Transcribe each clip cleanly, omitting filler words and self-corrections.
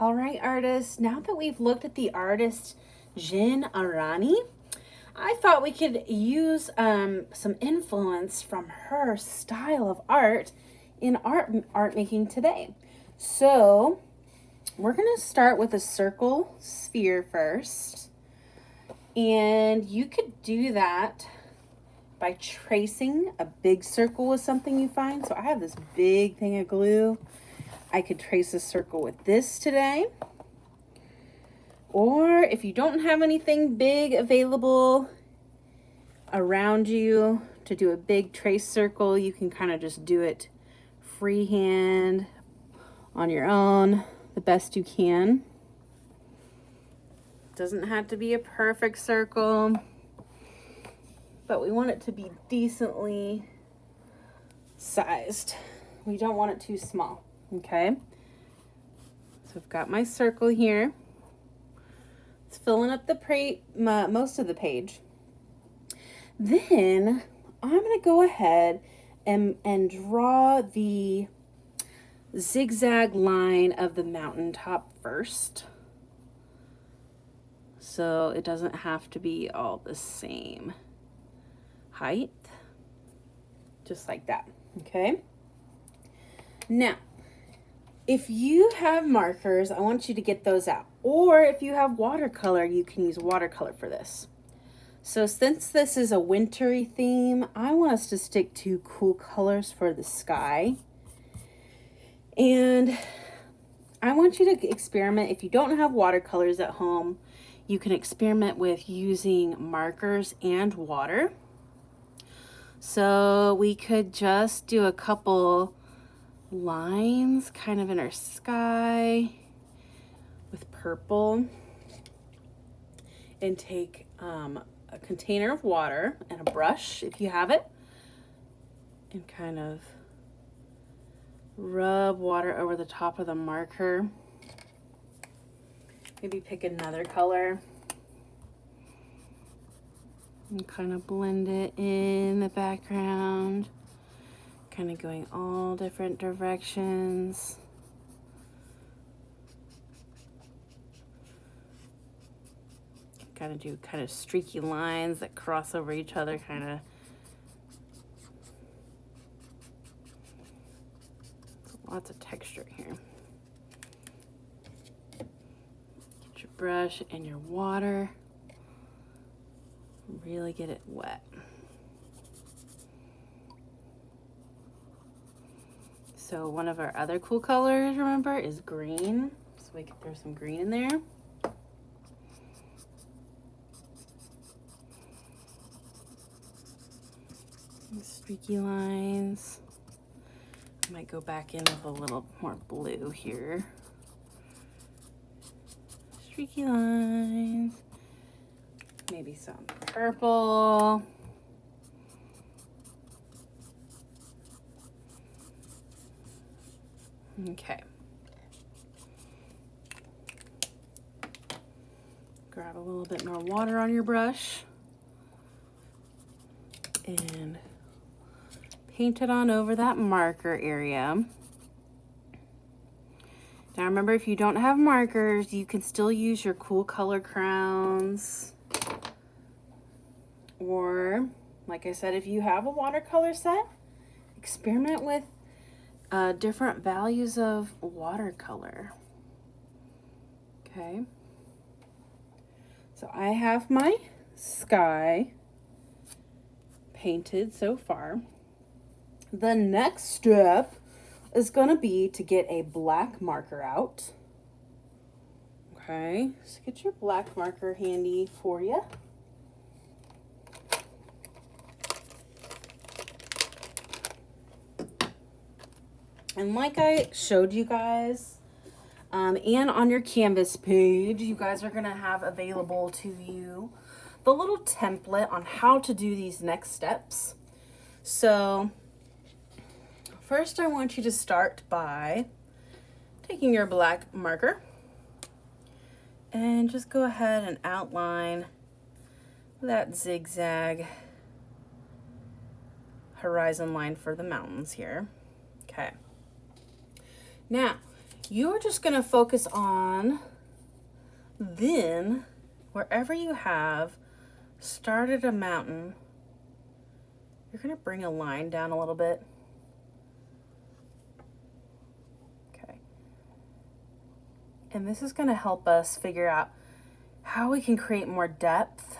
All right, artists, now that we've looked at the artist Jen Aranyi, I thought we could use some influence from her style of art in art making today. So we're going to start with a circle sphere first. And you could do that by tracing a big circle with something you find. So I have this big thing of glue. I could trace a circle with this today. Or if you don't have anything big available around you to do a big trace circle, you can kind of just do it freehand on your own the best you can. Doesn't have to be a perfect circle, but we want it to be decently sized. We don't want it too small, okay? So I've got my circle here. It's filling up the most of the page. Then I'm going to go ahead and draw the zigzag line of the mountaintop first. So it doesn't have to be all the same height. Just like that, okay? Now, if you have markers, I want you to get those out. Or if you have watercolor, you can use watercolor for this. So since this is a wintry theme, I want us to stick to cool colors for the sky. And I want you to experiment. If you don't have watercolors at home, you can experiment with using markers and water. So we could just do a couple lines kind of in our sky with purple, and take a container of water and a brush if you have it, and kind of rub water over the top of the marker. Maybe pick another color and kind of blend it in the background, kind of going all different directions. Kind of do kind of streaky lines that cross over each other, kind of. Lots of texture here. Get your brush and your water. Really get it wet. So one of our other cool colors, remember, is green. So we can throw some green in there. Streaky lines. I might go back in with a little more blue here. Streaky lines. Maybe some purple. Okay. Grab a little bit more water on your brush and paint it on over that marker area. Now remember, if you don't have markers, you can still use your cool color crowns. Or, like I said, if you have a watercolor set, experiment with different values of watercolor. Okay. So I have my sky painted so far. The next step is going to be to get a black marker out. Okay, so get your black marker handy for you. And like I showed you guys, and on your Canvas page, you guys are going to have available to you the little template on how to do these next steps. So first, I want you to start by taking your black marker and just go ahead and outline that zigzag horizon line for the mountains here. Okay. Now, you're just gonna focus on then wherever you have started a mountain, you're gonna bring a line down a little bit. Okay. And this is gonna help us figure out how we can create more depth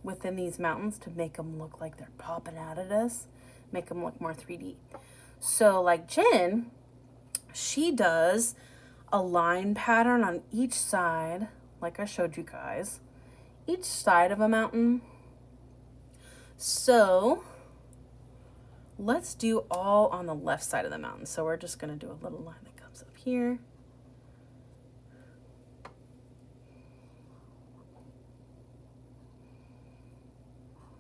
within these mountains to make them look like they're popping out at us, make them look more 3D. So like Jen, she does a line pattern on each side, like I showed you guys, each side of a mountain. So let's do all on the left side of the mountain. So we're just gonna do a little line that comes up here.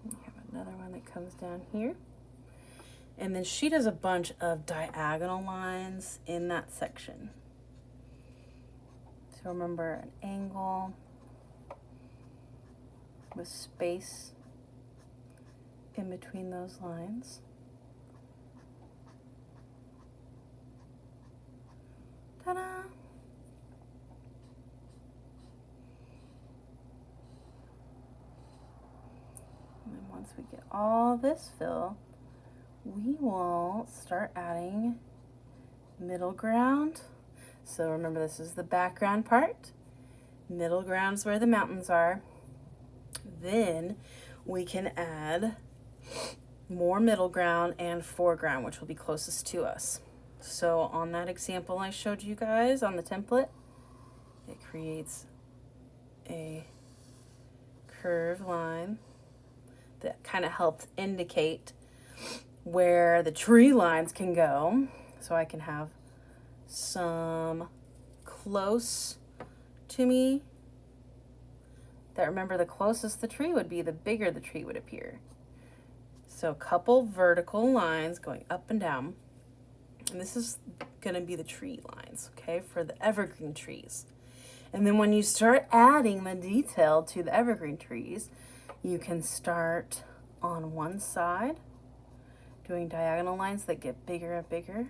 We have another one that comes down here. And then she does a bunch of diagonal lines in that section. So remember, an angle with space in between those lines. Ta-da! And then once we get all this filled, we will start adding middle ground. So remember, this is the background part. Middle ground's where the mountains are. Then we can add more middle ground and foreground, which will be closest to us. So on that example I showed you guys on the template, it creates a curved line that kind of helps indicate where the tree lines can go. So I can have some close to me that, remember, the closest the tree would be, the bigger the tree would appear. So a couple vertical lines going up and down. And this is gonna be the tree lines, okay, for the evergreen trees. And then when you start adding the detail to the evergreen trees, you can start on one side doing diagonal lines that get bigger and bigger.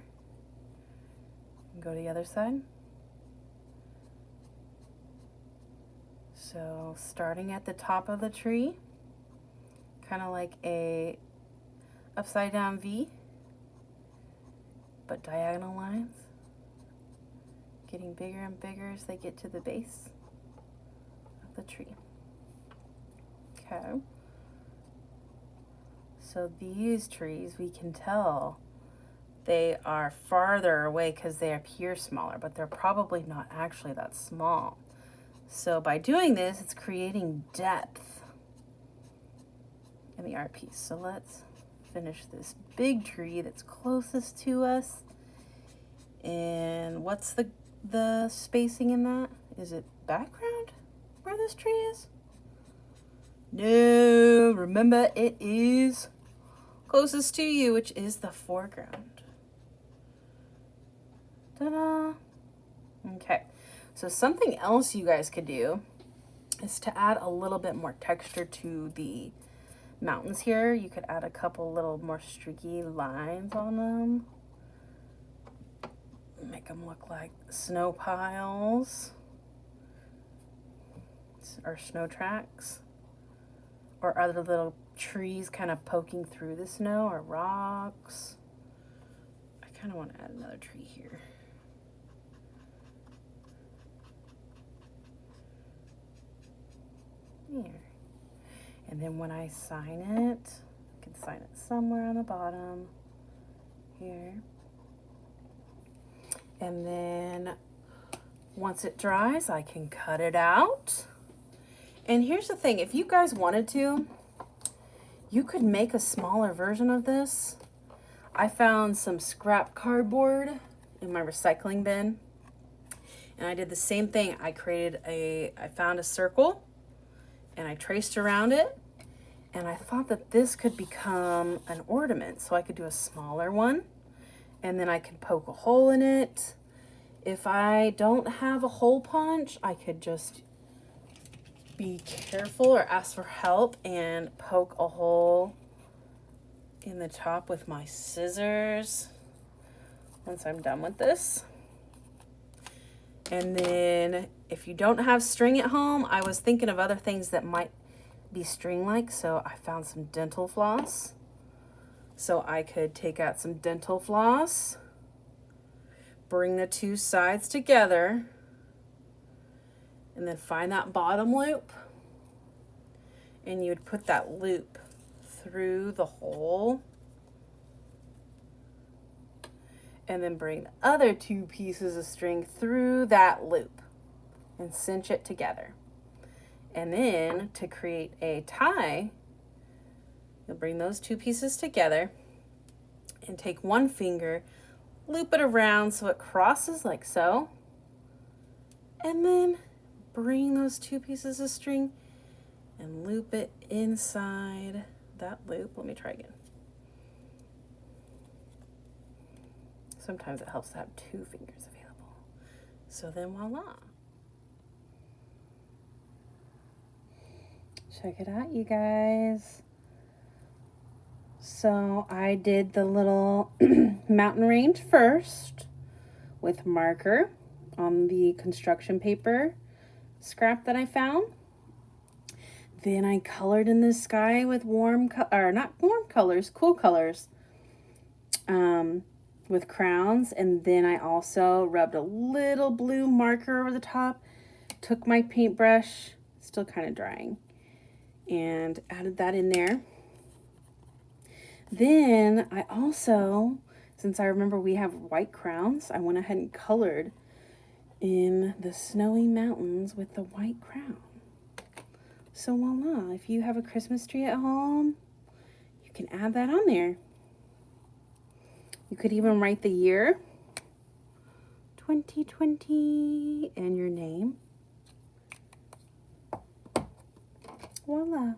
And go to the other side. So starting at the top of the tree, kind of like a upside down V, but diagonal lines, getting bigger and bigger as they get to the base of the tree. Okay. So these trees, we can tell they are farther away because they appear smaller, but they're probably not actually that small. So by doing this, it's creating depth in the art piece. So let's finish this big tree that's closest to us. And what's the spacing in that? Is it background where this tree is? No, remember, it is closest to you, which is the foreground. Ta-da! Okay, so something else you guys could do is to add a little bit more texture to the mountains here. You could add a couple little more streaky lines on them. Make them look like snow piles or snow tracks, or other little trees kind of poking through the snow, or rocks. I kind of want to add another tree here. Here. And then when I sign it, I can sign it somewhere on the bottom here. And then once it dries, I can cut it out. And here's the thing, if you guys wanted to, you could make a smaller version of this. I found some scrap cardboard in my recycling bin, and I did the same thing. I found a circle and I traced around it, and I thought that this could become an ornament. So I could do a smaller one, and then I could poke a hole in it. If I don't have a hole punch, I could just be careful or ask for help and poke a hole in the top with my scissors once I'm done with this. And then if you don't have string at home, I was thinking of other things that might be string-like, so I found some dental floss. So I could take out some dental floss, bring the two sides together, and then find that bottom loop. And you would put that loop through the hole. And then bring the other two pieces of string through that loop and cinch it together. And then to create a tie, you'll bring those two pieces together and take one finger, loop it around so it crosses like so, and then bring those two pieces of string and loop it inside that loop. Let me try again. Sometimes it helps to have two fingers available. So then voila. Check it out, you guys. So I did the little mountain range first with marker on the construction paper scrap that I found. Then I colored in the sky with cool colors with crowns. And then I also rubbed a little blue marker over the top, took my paintbrush, still kind of drying, and added that in there. Then I also, since I remember we have white crowns, I went ahead and colored in the snowy mountains with the white crown. So voila, if you have a Christmas tree at home, you can add that on there. You could even write the year, 2020, and your name. Voila.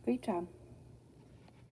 Great job.